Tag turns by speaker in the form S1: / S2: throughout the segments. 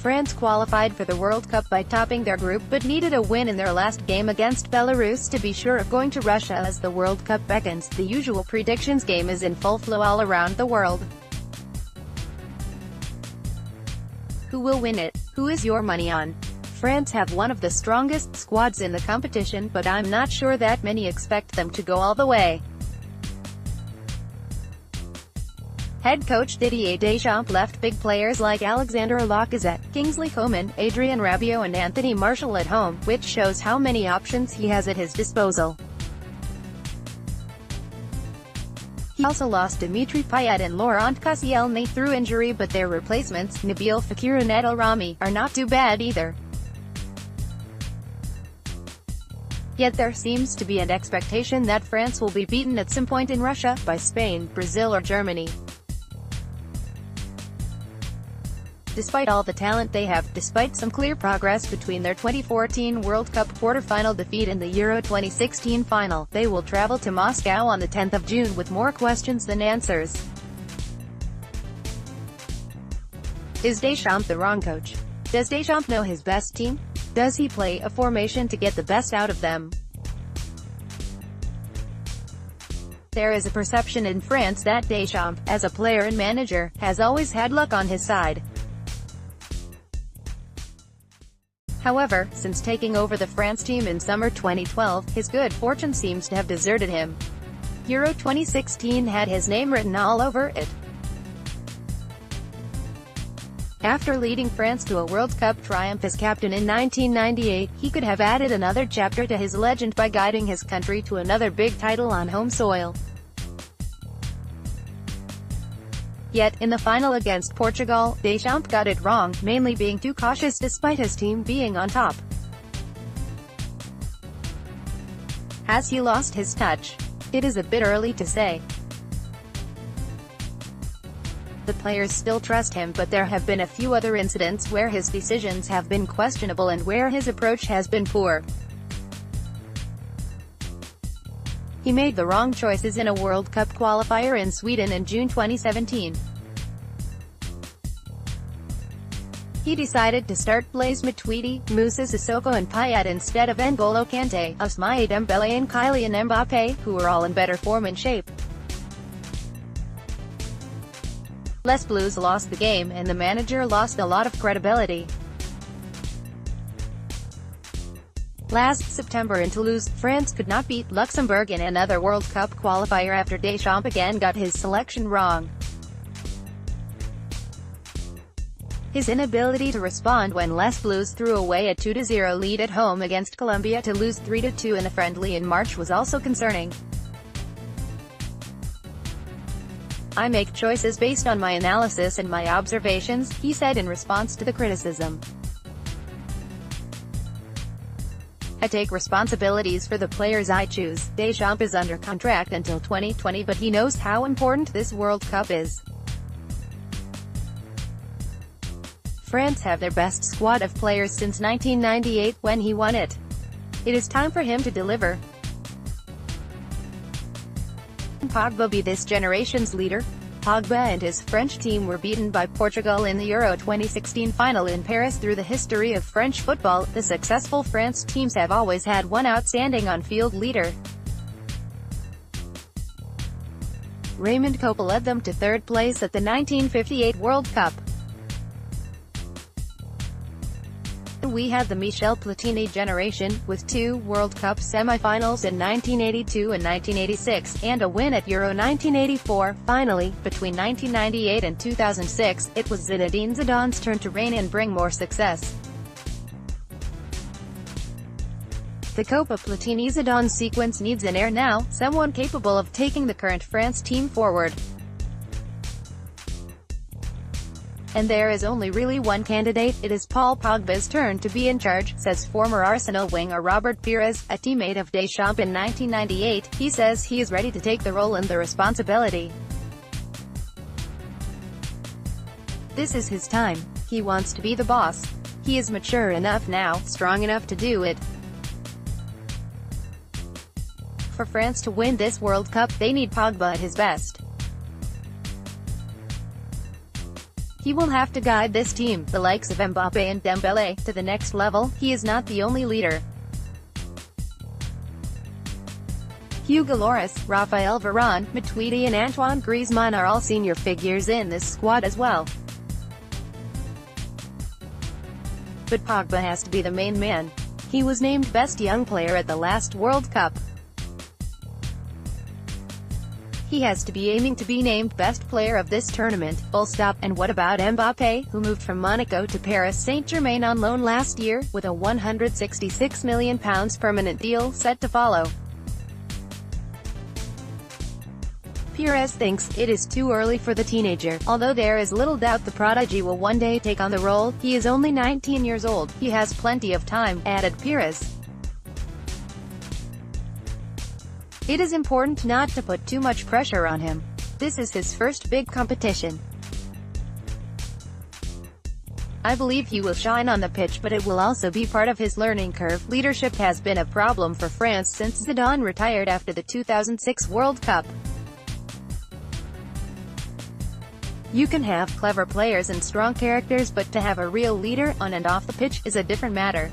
S1: France qualified for the World Cup by topping their group but needed a win in their last game against Belarus to be sure of going to Russia. As the World Cup beckons, the usual predictions game is in full flow all around the world. Who will win it? Who is your money on? France have one of the strongest squads in the competition, but I'm not sure that many expect them to go all the way. Head coach Didier Deschamps left big players like Alexandre Lacazette, Kingsley Coman, Adrien Rabiot and Anthony Martial at home, which shows how many options he has at his disposal. He also lost Dimitri Payet and Laurent Koscielny through injury, but their replacements, Nabil Fekir and El Rami, are not too bad either. Yet there seems to be an expectation that France will be beaten at some point in Russia, by Spain, Brazil or Germany. Despite all the talent they have, despite some clear progress between their 2014 World Cup quarter-final defeat and the Euro 2016 final, they will travel to Moscow on the 10th of June with more questions than answers. Is Deschamps the wrong coach? Does Deschamps know his best team? Does he play a formation to get the best out of them? There is a perception in France that Deschamps, as a player and manager, has always had luck on his side. However, since taking over the France team in summer 2012, his good fortune seems to have deserted him. Euro 2016 had his name written all over it. After leading France to a World Cup triumph as captain in 1998, he could have added another chapter to his legend by guiding his country to another big title on home soil. Yet, in the final against Portugal, Deschamps got it wrong, mainly being too cautious despite his team being on top. Has he lost his touch? It is a bit early to say. The players still trust him, but there have been a few other incidents where his decisions have been questionable and where his approach has been poor. He made the wrong choices in a World Cup qualifier in Sweden in June 2017. He decided to start Blaise Matuidi, Moussa Sissoko and Payet instead of N'Golo Kante, Ousmane Dembele and Kylian Mbappé, who were all in better form and shape. Les Blues lost the game, and the manager lost a lot of credibility. Last September in Toulouse, France could not beat Luxembourg in another World Cup qualifier after Deschamps again got his selection wrong. His inability to respond when Les Blues threw away a 2-0 lead at home against Colombia to lose 3-2 in a friendly in March was also concerning. "I make choices based on my analysis and my observations," he said in response to the criticism. "I take responsibilities for the players I choose." Deschamps is under contract until 2020, but he knows how important this World Cup is. France have their best squad of players since 1998, when he won it. It is time for him to deliver. Can Pogba be this generation's leader? Pogba and his French team were beaten by Portugal in the Euro 2016 final in Paris. Through the history of French football, the successful France teams have always had one outstanding on-field leader. Raymond Kopa led them to third place at the 1958 World Cup. We had the Michel Platini generation, with 2 World Cup semi-finals in 1982 and 1986, and a win at Euro 1984. Finally, between 1998 and 2006, it was Zinedine Zidane's turn to reign and bring more success. The Copa Platini-Zidane sequence needs an heir now, someone capable of taking the current France team forward. And there is only really one candidate. It is Paul Pogba's turn to be in charge, says former Arsenal winger Robert Pires, a teammate of Deschamps in 1998. He says he is ready to take the role and the responsibility. This is his time. He wants to be the boss. He is mature enough now, strong enough to do it. For France to win this World Cup, they need Pogba at his best. He will have to guide this team, the likes of Mbappé and Dembélé, to the next level. He is not the only leader. Hugo Lloris, Raphael Varane, Matuidi and Antoine Griezmann are all senior figures in this squad as well. But Pogba has to be the main man. He was named Best Young Player at the last World Cup. He has to be aiming to be named Best Player of this tournament, full stop. And what about Mbappé, who moved from Monaco to Paris Saint-Germain on loan last year, with a £166 million permanent deal set to follow? Pires thinks it is too early for the teenager, although there is little doubt the prodigy will one day take on the role. He is only 19 years old. He has plenty of time, added Pires. It is important not to put too much pressure on him. This is his first big competition. I believe he will shine on the pitch, but it will also be part of his learning curve. Leadership has been a problem for France since Zidane retired after the 2006 World Cup. You can have clever players and strong characters, but to have a real leader, on and off the pitch, is a different matter.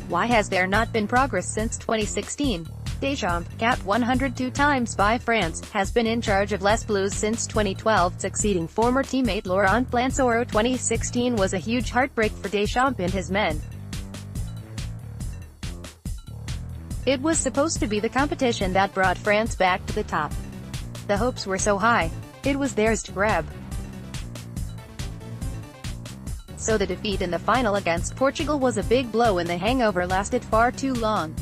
S1: Why has there not been progress since 2016? Deschamps, capped 102 times by France, has been in charge of Les Bleus since 2012, succeeding former teammate Laurent Blanc. 2016 was a huge heartbreak for Deschamps and his men. It was supposed to be the competition that brought France back to the top. The hopes were so high. It was theirs to grab. So the defeat in the final against Portugal was a big blow, and the hangover lasted far too long.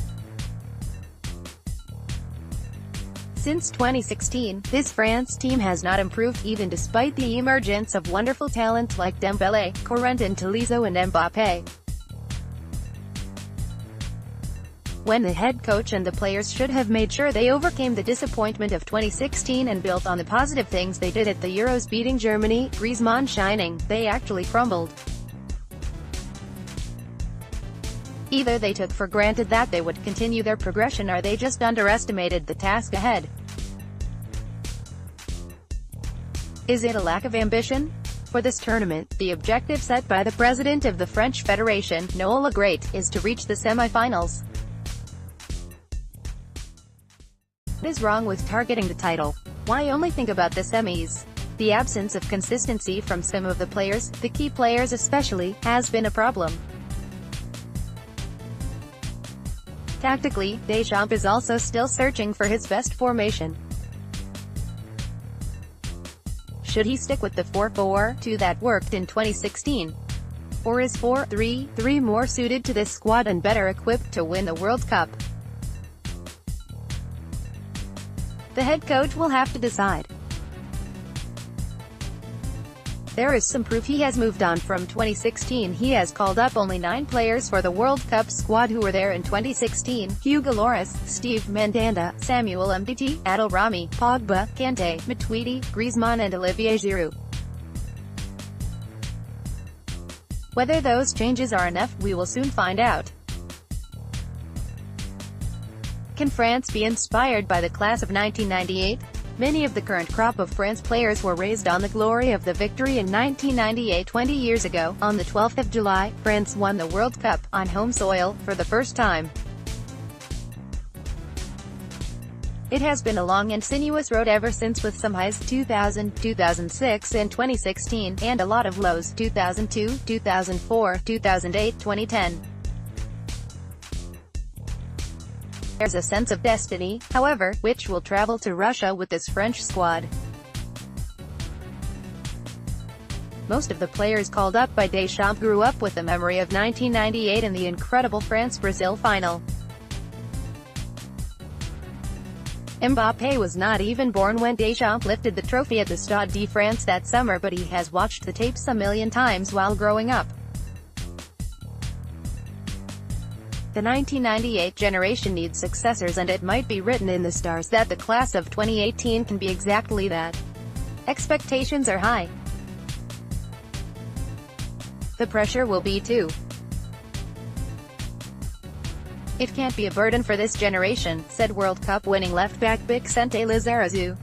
S1: Since 2016, this France team has not improved, even despite the emergence of wonderful talent like Dembélé, Corentin Tolisso and Mbappé. When the head coach and the players should have made sure they overcame the disappointment of 2016 and built on the positive things they did at the Euros, beating Germany, Griezmann shining, they actually crumbled. Either they took for granted that they would continue their progression, or they just underestimated the task ahead. Is it a lack of ambition? For this tournament, the objective set by the president of the French Federation, Noël Le Graët, is to reach the semi-finals. What is wrong with targeting the title? Why only think about the semis? The absence of consistency from some of the players, the key players especially, has been a problem. Tactically, Deschamps is also still searching for his best formation. Should he stick with the 4-4-2 that worked in 2016? Or is 4-3-3 more suited to this squad and better equipped to win the World Cup? The head coach will have to decide. There is some proof he has moved on from 2016. He has called up only 9 players for the World Cup squad who were there in 2016: Hugo Lloris, Steve Mandanda, Samuel Umtiti, Adel Rami, Pogba, Kanté, Matuidi, Griezmann and Olivier Giroud. Whether those changes are enough, we will soon find out. Can France be inspired by the class of 1998? Many of the current crop of France players were raised on the glory of the victory in 1998. 20 years ago, on the 12th of July, France won the World Cup, on home soil, for the first time. It has been a long and sinuous road ever since, with some highs 2000, 2006 and 2016, and a lot of lows 2002, 2004, 2008, 2010. There's a sense of destiny, however, which will travel to Russia with this French squad. Most of the players called up by Deschamps grew up with the memory of 1998 and the incredible France-Brazil final. Mbappé was not even born when Deschamps lifted the trophy at the Stade de France that summer, but he has watched the tapes a million times while growing up. The 1998 generation needs successors, and it might be written in the stars that the class of 2018 can be exactly that. Expectations are high. The pressure will be too. It can't be a burden for this generation, said World Cup winning left-back Vicente Lizarazu.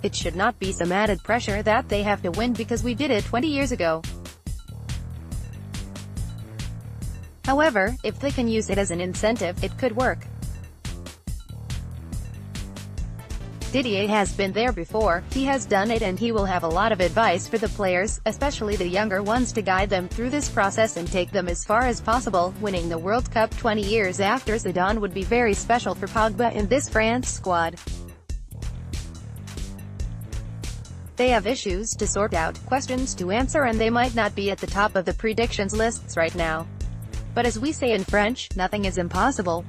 S1: It should not be some added pressure that they have to win because we did it 20 years ago. However, if they can use it as an incentive, it could work. Didier has been there before, he has done it, and he will have a lot of advice for the players, especially the younger ones, to guide them through this process and take them as far as possible. Winning the World Cup 20 years after Zidane would be very special for Pogba in this France squad. They have issues to sort out, questions to answer, and they might not be at the top of the predictions lists right now. But as we say in French, nothing is impossible.